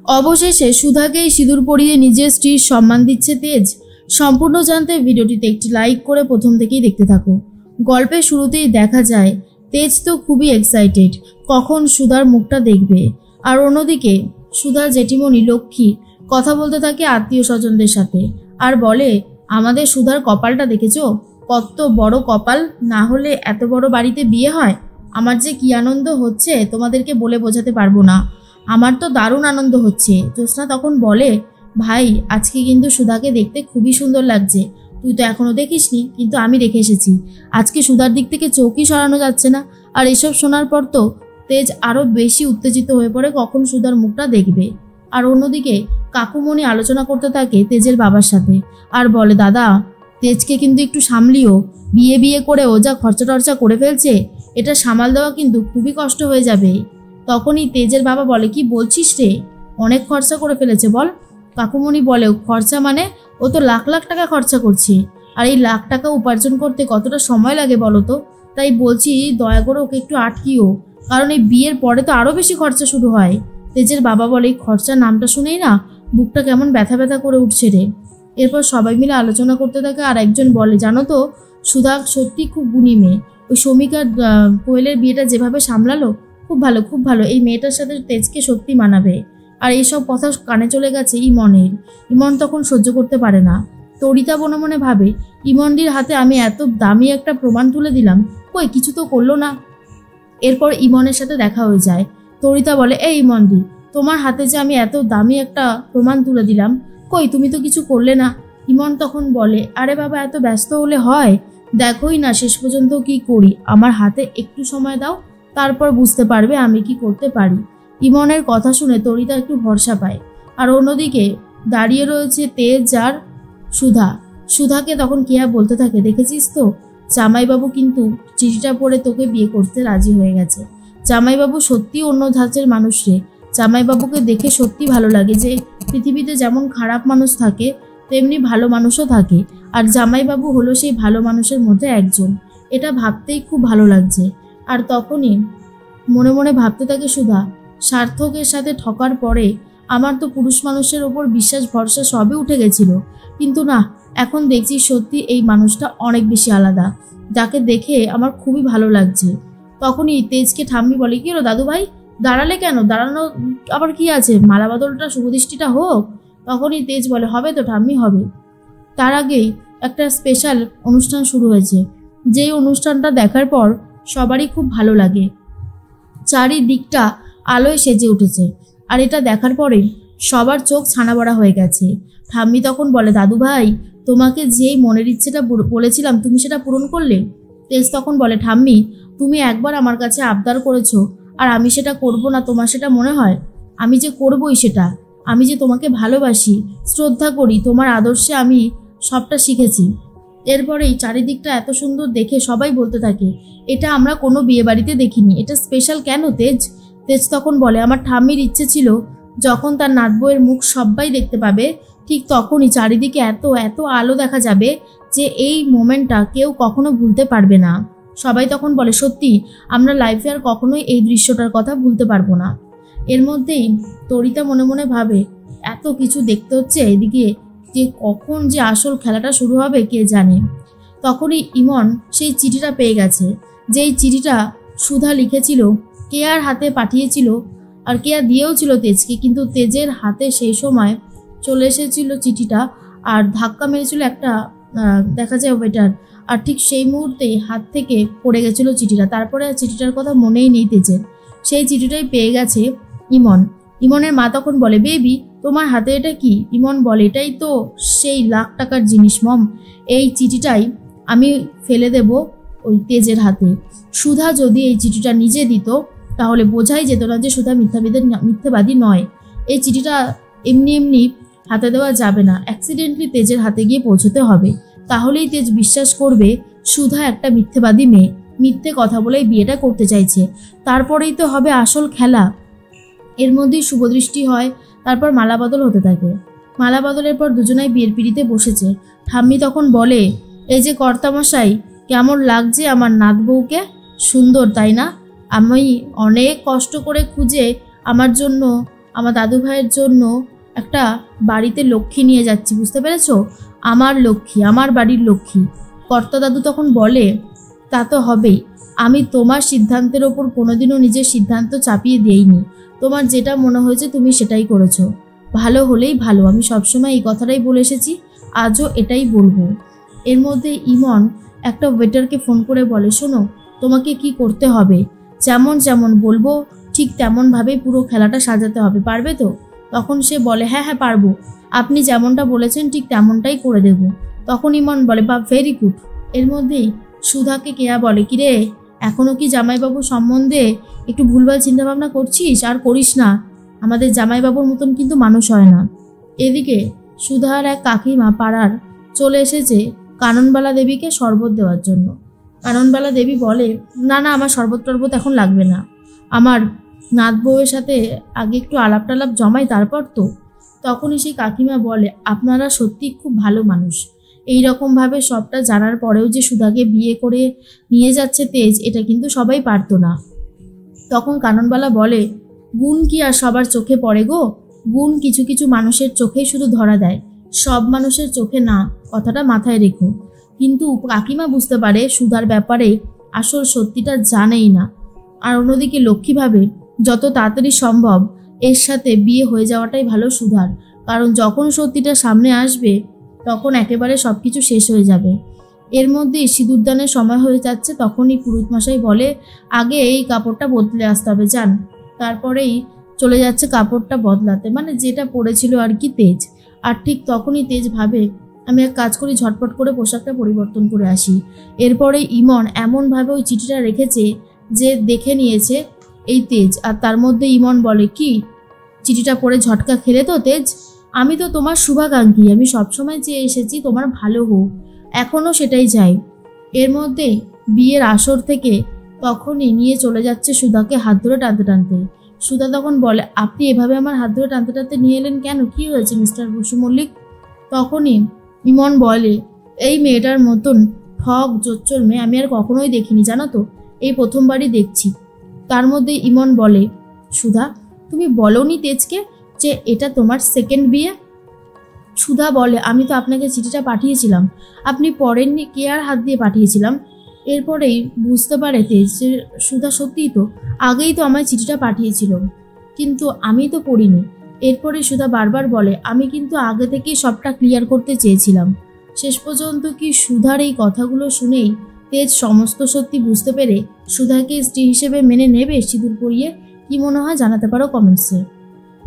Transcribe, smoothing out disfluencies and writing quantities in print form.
অবশেষে সুধাকেই সিঁদুর পরিয়ে নিজের স্ত্রীর সম্মান দিচ্ছে তেজ। সম্পূর্ণ জানতে ভিডিওটিতে একটি লাইক করে প্রথম থেকেই দেখতে থাকো। গল্পের শুরুতেই দেখা যায় তেজ তো খুবই এক্সাইটেড, কখন সুধার মুখটা দেখবে। আর অন্যদিকে সুধার জেঠিমণি লক্ষ্মী কথা বলতে থাকে আত্মীয় স্বজনদের সাথে, আর বলে আমাদের সুধার কপালটা দেখেছো, কত বড় কপাল, না হলে এত বড় বাড়িতে বিয়ে হয়। আমার যে কি আনন্দ হচ্ছে তোমাদেরকে বলে বোঝাতে পারবো না, আমার তো দারুণ আনন্দ হচ্ছে। জ্যোৎস্না তখন বলে ভাই আজকে কিন্তু সুধাকে দেখতে খুবই সুন্দর লাগছে, তুই তো এখনো দেখিসনি কিন্তু আমি দেখে এসেছি। আজকে সুধার দিক থেকে চোখই সরানো যাচ্ছে না। আর এসব শোনার পর তো তেজ আরো বেশি উত্তেজিত হয়ে পড়ে কখন সুধার মুখটা দেখবে। আর অন্যদিকে কাকুমণি আলোচনা করতে থাকে তেজের বাবার সাথে, আর বলে দাদা তেজকে কিন্তু একটু সামলিও, বিয়ে বিয়ে করে ও যা খরচা টরচা করে ফেলছে, এটা সামাল দেওয়া কিন্তু খুবই কষ্ট হয়ে যাবে। তখনই তেজের বাবা বলে কি বলছিস রে, অনেক খরচা করে ফেলেছে বল। কাকুমণি বলে খরচা মানে ও তো লাখ লাখ টাকা খরচা করছে, আর এই লাখ টাকা উপার্জন করতে কতটা সময় লাগে বলো তো। তাই বলছি দয়া করে ওকে একটু আটকিও, কারণ এই বিয়ের পরে তো আরো বেশি খরচা শুরু হয়। তেজের বাবা বলে এই খরচার নামটা শুনেই না বুকটা কেমন ব্যথা ব্যথা করে উঠছে রে। এরপর সবাই মিলে আলোচনা করতে থাকে, আর একজন বলে জানো তো সুধা সত্যি খুব গুণী মেয়ে, ওই শমিকার কোয়েলের বিয়েটা যেভাবে সামলালো খুব ভালো, খুব ভালো, এই মেয়েটার সাথে তেজকে সত্যি মানাবে। আর এইসব কথা কানে চলে গেছে ইমনের। ইমন তখন সহ্য করতে পারে না। তরিতা মনে মনে ভাবে ইমনদির হাতে আমি এত দামি একটা প্রমাণ তুলে দিলাম, কই কিছু তো করলো না। এরপর ইমনের সাথে দেখা হয়ে যায়। তরিতা বলে এই ইমনদি, তোমার হাতে যে আমি এত দামি একটা প্রমাণ তুলে দিলাম, কই তুমি তো কিছু করলে না। ইমন তখন বলে আরে বাবা এত ব্যস্ত হলে হয়, দেখোই না শেষ পর্যন্ত কি করি, আমার হাতে একটু সময় দাও, তারপর বুঝতে পারবে আমি কি করতে পারি। ইমনের কথা শুনে তরিতা একটু ভরসা পায়। আর অন্যদিকে দাঁড়িয়ে রয়েছে তেজ আর সুধা। সুধাকে তখন কেয়া বলতে থাকে দেখেছিস তো, জামাইবাবু কিন্তু চিঠিটা পড়ে তোকে বিয়ে করতে রাজি হয়ে গেছে। জামাইবাবু সত্যি অন্য ধাঁচের মানুষ রে। জামাইবাবুকে দেখে সত্যি ভালো লাগে যে পৃথিবীতে যেমন খারাপ মানুষ থাকে তেমনি ভালো মানুষও থাকে, আর জামাইবাবু হলো সেই ভালো মানুষের মধ্যে একজন। এটা ভাবতেই খুব ভালো লাগছে। আর তখনই মনে মনে ভাবতে থাকে সুধা, সার্থকের সাথে ঠকার পরে আমার তো পুরুষ মানুষের ওপর বিশ্বাস ভরসা সবই উঠে গেছিল, কিন্তু না, এখন দেখছি সত্যি এই মানুষটা অনেক বেশি আলাদা, যাকে দেখে আমার খুবই ভালো লাগছে। তখনই তেজকে ঠাম্মি বলে কি হলো দাদু ভাই, দাঁড়ালে কেন, দাঁড়ানো আবার কি আছে, মালা বদলটা শুভদৃষ্টিটা হোক। তখনই তেজ বলে হবে তো ঠাম্মি হবে। তার আগেই একটা স্পেশাল অনুষ্ঠান শুরু হয়েছে, যেই অনুষ্ঠানটা দেখার পর সবারই খুব ভালো লাগে। চারিদিকটা আলোয় সেজে উঠেছে, আর এটা দেখার পরে সবার চোখ ছানাবড়া হয়ে গেছে। ঠাম্মি তখন বলে দাদু ভাই তোমাকে যেই মনের ইচ্ছেটা বলেছিলাম তুমি সেটা পূরণ করলে। তেজ তখন বলে ঠাম্মি তুমি একবার আমার কাছে আবদার করেছো আর আমি সেটা করব না তোমার সেটা মনে হয়? আমি যে করবই সেটা, আমি যে তোমাকে ভালোবাসি, শ্রদ্ধা করি, তোমার আদর্শে আমি সবটা শিখেছি। এরপরেই চারিদিকটা এত সুন্দর দেখে সবাই বলতে থাকে এটা আমরা কোনো বিয়ে বাড়িতে দেখিনি, এটা স্পেশাল কেন তেজ? তেজ তখন বলে আমার ঠাম্মির ইচ্ছে ছিল যখন তার নাতবউয়ের মুখ সবাই দেখতে পাবে ঠিক তখনই চারিদিকে এত এত আলো দেখা যাবে যে এই মোমেন্টটা কেউ কখনো ভুলতে পারবে না। সবাই তখন বলে সত্যি আমরা লাইফে আর কখনোই এই দৃশ্যটার কথা ভুলতে পারবো না। এর মধ্যেই তরিতা মনে মনে ভাবে এত কিছু দেখতে হচ্ছে এদিকে, যে কখন যে আসল খেলাটা শুরু হবে কে জানে। তখনই ইমন সেই চিঠিটা পেয়ে গেছে, যেই চিঠিটা সুধা লিখেছিল, কেয়ার হাতে পাঠিয়েছিল, আর কেয়া দিয়েও ছিল তেজকে, কিন্তু তেজের হাতে সেই সময় চলে এসেছিল চিঠিটা আর ধাক্কা মেরেছিল একটা দেখা যায় ওয়েটার, আর ঠিক সেই মুহূর্তেই হাত থেকে পড়ে গেছিল চিঠিটা। তারপরে চিঠিটার কথা মনেই নেই তেজের। সেই চিঠিটাই পেয়ে গেছে ইমন। ইমনের মা তখন বলে বেবি তোমার হাতে এটা কি? ইমন বলে এটাই তো সেই লাখ টাকার জিনিস মম, এই চিঠিটাই আমি ফেলে দেব ওই তেজের হাতে। সুধা যদি এই চিঠিটা নিজে দিত তাহলে বোঝাই যেত না যে সুধা মিথ্যাবাদী নয়। এই চিঠিটা এমনি এমনি হাতে দেওয়া যাবে না, অ্যাক্সিডেন্টলি তেজের হাতে গিয়ে পৌঁছতে হবে, তাহলেই তেজ বিশ্বাস করবে সুধা একটা মিথ্যেবাদী মেয়ে, মিথ্যে কথা বলেই বিয়েটা করতে চাইছে। তারপরেই তো হবে আসল খেলা। এর মধ্যেই শুভদৃষ্টি হয়, তারপর মালা বদল হতে থাকে। মালা বদলের পর দুজনাই বিয়ের পিড়িতে বসেছে। ঠাম্মি তখন বলে এই যে কর্তামশাই কেমন লাগছে আমার নাত বউকে? সুন্দর তাই না? আমি অনেক কষ্ট করে খুঁজে আমার জন্য আমার দাদু ভাইয়ের জন্য একটা বাড়িতে লক্ষ্মী নিয়ে যাচ্ছি, বুঝতে পেরেছো? আমার লক্ষ্মী, আমার বাড়ির লক্ষ্মী। কর্তা দাদু তখন বলে, তা তো হবেই, আমি তোমার সিদ্ধান্তের ওপর কোনোদিনও নিজের সিদ্ধান্ত চাপিয়ে দিইনি। তোমার যেটা মনে হয়েছে তুমি সেটাই করেছো, ভালো হলেই ভালো। আমি সবসময় এই কথাটাই বলে এসেছি, আজও এটাই বলবো। এর মধ্যে ইমন একটা ওয়েটারকে ফোন করে বলে, শোনো, তোমাকে কি করতে হবে, যেমন যেমন বলবো ঠিক তেমনভাবেই পুরো খেলাটা সাজাতে হবে, পারবে তো? তখন সে বলে, হ্যাঁ হ্যাঁ পারবো, আপনি যেমনটা বলেছেন ঠিক তেমনটাই করে দেব। তখন ইমন বলে, বা ভেরি গুড। এর মধ্যেই সুধাকে কেয়া বলে, কিরে, এখনও কি জামাইবাবু সম্বন্ধে একটু ভুলভাল চিন্তাভাবনা করছিস? আর করিস না, আমাদের জামাইবাবুর মতন কিন্তু মানুষ হয় না। এদিকে সুধার এক কাকিমা পাড়ার চলে এসেছে কাননবালা দেবীকে শরবত দেওয়ার জন্য। কাননবালা দেবী বলে, না না, আমার শরবত টরবত এখন লাগবে না, আমার নাত বউয়ের সাথে আগে একটু আলাপ টালাপ জমাই তারপর তো। তখনই সেই কাকিমা বলে, আপনারা সত্যি খুব ভালো মানুষ, এই রকমভাবে সবটা জানার পরেও যে সুধাকে বিয়ে করে নিয়ে যাচ্ছে তেজ, এটা কিন্তু সবাই পারতো না। তখন কাননবালা বলে, গুণ কি আর সবার চোখে পড়ে গো? গুণ কিছু কিছু মানুষের চোখেই শুধু ধরা দেয়, সব মানুষের চোখে না, কথাটা মাথায় রেখো। কিন্তু কাকিমা বুঝতে পারে সুধার ব্যাপারে আসল সত্যিটা জানেই না। আর অন্যদিকে লক্ষ্মী ভাবে যত তাড়াতাড়ি সম্ভব এর সাথে বিয়ে হয়ে যাওয়াটাই ভালো সুধার, কারণ যখন সত্যিটা সামনে আসবে তখন একেবারে সব কিছু শেষ হয়ে যাবে। এর মধ্যেই সিঁদুরদানের সময় হয়ে যাচ্ছে। তখনই পুরোহিত মশাই বলে, আগে এই কাপড়টা বদলে আসতে হবে, যান। তারপরেই চলে যাচ্ছে কাপড়টা বদলাতে, মানে যেটা পরেছিল আর কি তেজ। আর ঠিক তখনই তেজ ভাবে, আমি এক কাজ করি, ঝটপট করে পোশাকটা পরিবর্তন করে আসি। এরপরে ইমন এমনভাবে ওই চিঠিটা রেখেছে যে দেখে নিয়েছে এই তেজ। আর তার মধ্যে ইমন বলে, কি চিঠিটা পড়ে ঝটকা খেলে তো তেজ? আমি তো তোমার শুভাকাঙ্ক্ষী, আমি সবসময় চেয়ে এসেছি তোমার ভালো হোক, এখনও সেটাই চাই। এর মধ্যে বিয়ের আসর থেকে তখনই নিয়ে চলে যাচ্ছে সুধাকে হাত ধরে টানতে টানতে। সুধা তখন বলে, আপনি এভাবে আমার হাত ধরে টানতে টানতে নিয়ে এলেন কেন? কি হয়েছে মিস্টার বসু মল্লিক? তখনই ইমন বলে, এই মেয়েটার মতন ঠক জোচ্চর মেয়ে আমি আর কখনোই দেখিনি, জানো তো, এই প্রথমবারই দেখছি। তার মধ্যে ইমন বলে, সুধা, তুমি বলোনি তেজকে যে এটা তোমার সেকেন্ড বিয়ে? সুধা বলে, আমি তো আপনাকে চিঠিটা পাঠিয়েছিলাম, আপনি পড়েননি, কে আর হাত দিয়ে পাঠিয়েছিলাম। এরপরেই বুঝতে পারে তেজ যে সুধা সত্যিই তো আগেই তো আমায় চিঠিটা পাঠিয়েছিল, কিন্তু আমি তো পড়িনি। এরপরে সুধা বারবার বলে, আমি কিন্তু আগে থেকেই সবটা ক্লিয়ার করতে চেয়েছিলাম। শেষ পর্যন্ত কি সুধার এই কথাগুলো শুনেই তেজ সমস্ত সত্যি বুঝতে পেরে সুধাকে স্ত্রী হিসেবে মেনে নেবে সিঁদুর পরিয়ে? কি মনে হয় জানাতে পারো কমেন্টসে।